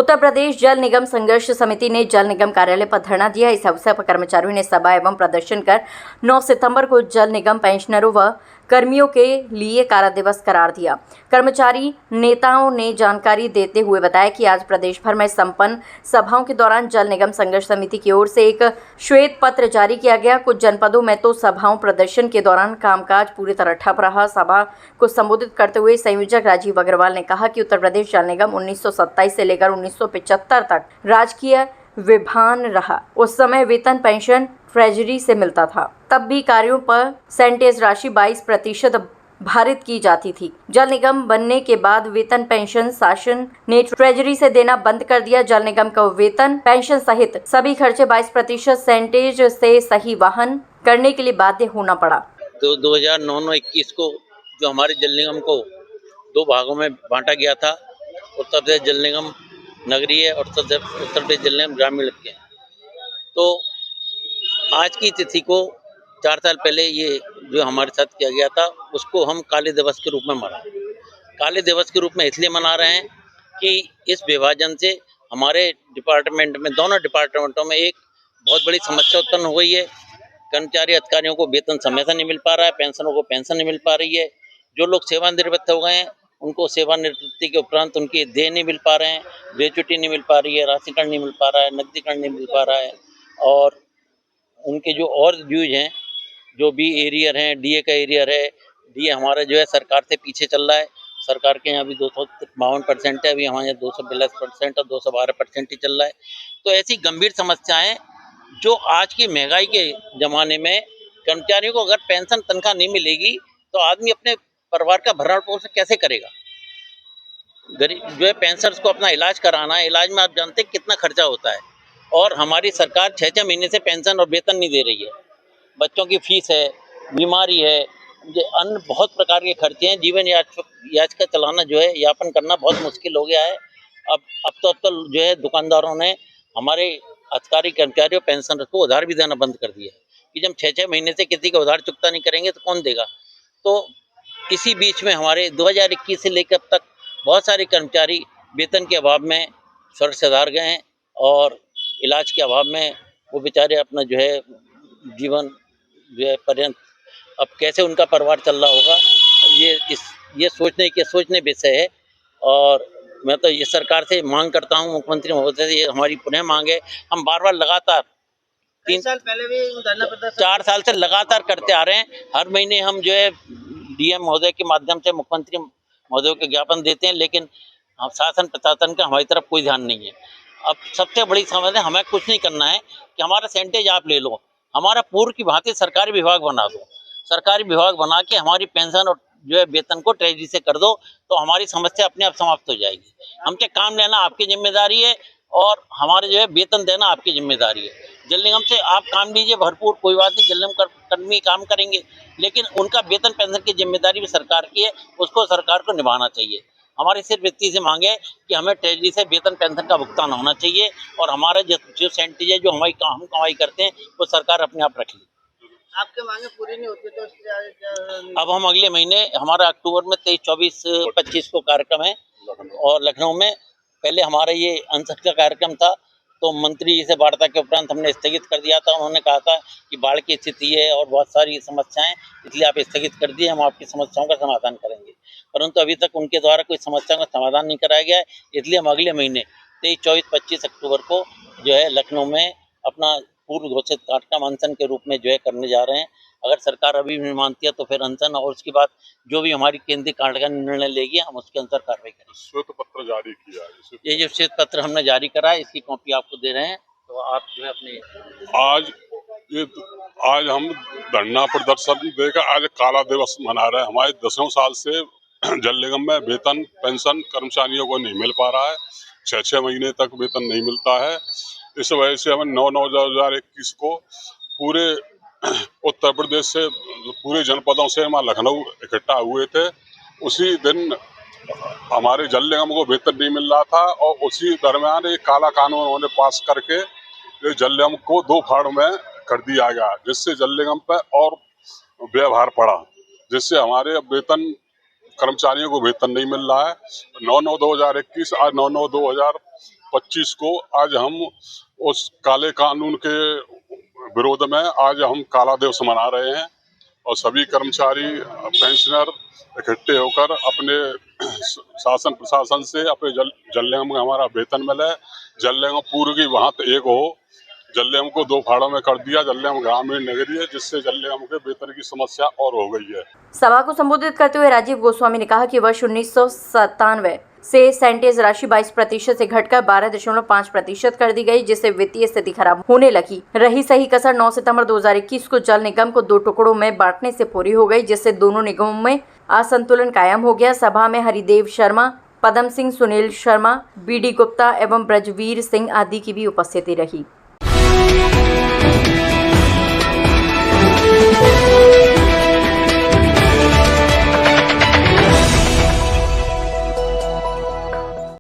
उत्तर प्रदेश जल निगम संघर्ष समिति ने जल निगम कार्यालय पर धरना दिया। इस अवसर पर कर्मचारियों ने सभा एवं प्रदर्शन कर 9 सितंबर को जल निगम पेंशनरों व कर्मियों के लिए काला दिवस करार दिया। कर्मचारी नेताओं ने जानकारी देते हुए बताया कि आज प्रदेश भर में संपन्न सभाओं के दौरान जल निगम संघर्ष समिति की ओर से एक श्वेत पत्र जारी किया गया। कुछ जनपदों में तो सभाओं प्रदर्शन के दौरान कामकाज पूरी तरह ठप रहा। सभा को संबोधित करते हुए संयोजक राजीव अग्रवाल ने कहा कि उत्तर प्रदेश जल निगम 1927 से लेकर 1975 तक राजकीय विभान रहा। उस समय वेतन पेंशन ट्रेजरी से मिलता था। तब भी कार्यों पर सेंटेज राशि 22% भारित की जाती थी। जल निगम बनने के बाद वेतन पेंशन शासन ने ट्रेजरी से देना बंद कर दिया। जल निगम को वेतन पेंशन सहित सभी खर्चे 22% सेंटेज से सही वहन करने के लिए बाध्य होना पड़ा। तो 2009-21 को जो हमारे जल निगम को 2 भागों में बांटा गया था, उत्तर प्रदेश जल निगम नगरीय और उत्तर प्रदेश जल निगम ग्रामीण के। तो आज की तिथि को 4 साल पहले ये जो हमारे साथ किया गया था, उसको हम काले दिवस के रूप में मना रहे हैं। काले दिवस के रूप में इसलिए मना रहे हैं कि इस विभाजन से हमारे डिपार्टमेंट में, दोनों डिपार्टमेंटों में एक बहुत बड़ी समस्या उत्पन्न हो गई है। कर्मचारी अधिकारियों को वेतन समय से नहीं मिल पा रहा है, पेंशनों को पेंशन नहीं मिल पा रही है। जो लोग सेवानिवृत्त हो गए हैं, उनको सेवानिवृत्ति के उपरांत उनके देय नहीं मिल पा रहे हैं, ग्रेच्युटी नहीं मिल पा रही है, राशिकरण नहीं मिल पा रहा है, नकदीकरण नहीं मिल पा रहा है। और उनके जो और ड्यूज हैं, जो भी एरियर हैं, डीए का एरियर है, डीए हमारा जो है सरकार से पीछे चल रहा है। सरकार के यहाँ भी 252% है, अभी हमारे यहाँ 242% और 212% ही चल रहा है। तो ऐसी गंभीर समस्याएं जो आज की महंगाई के ज़माने में कर्मचारियों को अगर पेंशन तनख्वाह नहीं मिलेगी तो आदमी अपने परिवार का भरण पोषण कैसे करेगा। गरीब जो है पेंशनर्स को अपना इलाज कराना है, इलाज में आप जानते हैं कितना खर्चा होता है। और हमारी सरकार 6-6 महीने से पेंशन और वेतन नहीं दे रही है। बच्चों की फीस है, बीमारी है, अन्य बहुत प्रकार के खर्चे हैं। जीवन याचिका चलाना जो है, यापन करना बहुत मुश्किल हो गया है। अब तो जो है दुकानदारों ने हमारे अधिकारी कर्मचारियों पेंशनर्स को उधार भी देना बंद कर दिया है कि जब 6-6 महीने से किसी का उधार चुकता नहीं करेंगे तो कौन देगा। तो इसी बीच में हमारे 2021 से लेकर अब तक बहुत सारे कर्मचारी वेतन के अभाव में स्वर्ग से हार गए हैं और इलाज के अभाव में वो बेचारे अपना जो है जीवन जो है पर्यंत अब कैसे उनका परिवार चल रहा होगा, ये सोचने विषय है। और मैं तो ये सरकार से मांग करता हूँ, मुख्यमंत्री महोदय से ये हमारी पुनः मांग है। हम बार लगातार 3 साल पहले भी 4 साल से लगातार करते आ रहे हैं। हर महीने हम जो है डीएम महोदय के माध्यम से मुख्यमंत्री महोदय के ज्ञापन देते हैं, लेकिन हम शासन प्रशासन का हमारी तरफ कोई ध्यान नहीं है। अब सबसे बड़ी समस्या हमें कुछ नहीं करना है कि हमारा सेंटेज आप ले लो, हमारा पूर्व की भांति सरकारी विभाग बना दो। सरकारी विभाग बना के हमारी पेंशन और जो है वेतन को ट्रेजरी से कर दो, तो हमारी समस्या अपने आप समाप्त हो जाएगी। हमसे काम लेना आपकी जिम्मेदारी है और हमारे जो है वेतन देना आपकी जिम्मेदारी है। जल निगम से आप काम लीजिए भरपूर, कोई बात नहीं, जल निगम कर्मी काम करेंगे, लेकिन उनका वेतन पेंशन की जिम्मेदारी भी सरकार की है, उसको सरकार को निभाना चाहिए। हमारी सिर्फ इतनी सी मांग है कि हमें ट्रेजरी से वेतन पेंशन का भुगतान होना चाहिए और हमारा जो सेंटेज है, जो हम कमाई करते हैं, वो सरकार अपने आप रख ले। आपके मांगे पूरी नहीं होती तो इससे अब हम अगले महीने, हमारा अक्टूबर में 23, 24, 25 को कार्यक्रम है और लखनऊ में। पहले हमारा ये अनशन का कार्यक्रम था, तो मंत्री जी से वार्ता के उपरांत हमने स्थगित कर दिया था। उन्होंने कहा था कि बाढ़ की स्थिति है और बहुत सारी समस्याएं, इसलिए आप स्थगित कर दिए, हम आपकी समस्याओं का समाधान करेंगे। परंतु अभी तक उनके द्वारा कोई समस्या का समाधान नहीं कराया गया है, इसलिए हम अगले महीने 23, 24, 25 अक्टूबर को जो है लखनऊ में अपना पूर्व घोषित कार्यक्रम अनशन के रूप में जो है करने जा रहे हैं। अगर सरकार अभी नहीं मानती है तो फिर अनशन, और उसके बाद जो भी हमारी केंद्रीय कार्यकारिणी का निर्णय लेगी हम उसके अनुसार कार्रवाई करेंगे। श्वेत पत्र जारी किया है, ये जो श्वेत पत्र हमने जारी करा है, इसकी कॉपी आपको दे रहे हैं, तो आप जो है अपने आज हम धरना प्रदर्शन देकर आज काला दिवस मना रहे हैं। हमारे 10 साल से जल निगम में वेतन पेंशन कर्मचारियों को नहीं मिल पा रहा है, 6-6 महीने तक वेतन नहीं मिलता है। इस वजह से हमें 9/9/2021 को पूरे उत्तर प्रदेश से, पूरे जनपदों से हम लखनऊ इकट्ठा हुए थे। उसी दिन हमारे जल निगम को वेतन नहीं मिल रहा था और उसी दरमियान एक काला कानून उन्होंने पास करके ये जल निगम को 2 भाग में कर दिया गया, जिससे जल निगम पर और व्यवहार पड़ा, जिससे हमारे वेतन कर्मचारियों को वेतन नहीं मिल रहा है। 9/9/2021 आज 9/9/2025 25 को आज हम उस काले कानून के विरोध में आज हम काला दिवस मना रहे हैं और सभी कर्मचारी पेंशनर इकट्ठे होकर अपने शासन प्रशासन से अपने जल निगम में हमारा वेतन मिले, जल निगम पूर्व की वहाँ एक हो। जल निगम को 2 फाड़ों में कर दिया, जल निगम ग्रामीण नगरीय है, जिससे जल निगम के वेतन की समस्या और हो गई है। सभा को संबोधित करते हुए राजीव गोस्वामी ने कहा कि वर्ष 1997 से सेंटेज राशि 22% से घटकर 12.5% कर दी गई, जिससे वित्तीय स्थिति खराब होने लगी। रही सही कसर 9 सितंबर 2021 को जल निगम को 2 टुकड़ों में बांटने से पूरी हो गई, जिससे दोनों निगमों में असंतुलन कायम हो गया। सभा में हरिदेव शर्मा, पदम सिंह, सुनील शर्मा, बीडी गुप्ता एवं ब्रजवीर सिंह आदि की भी उपस्थिति रही।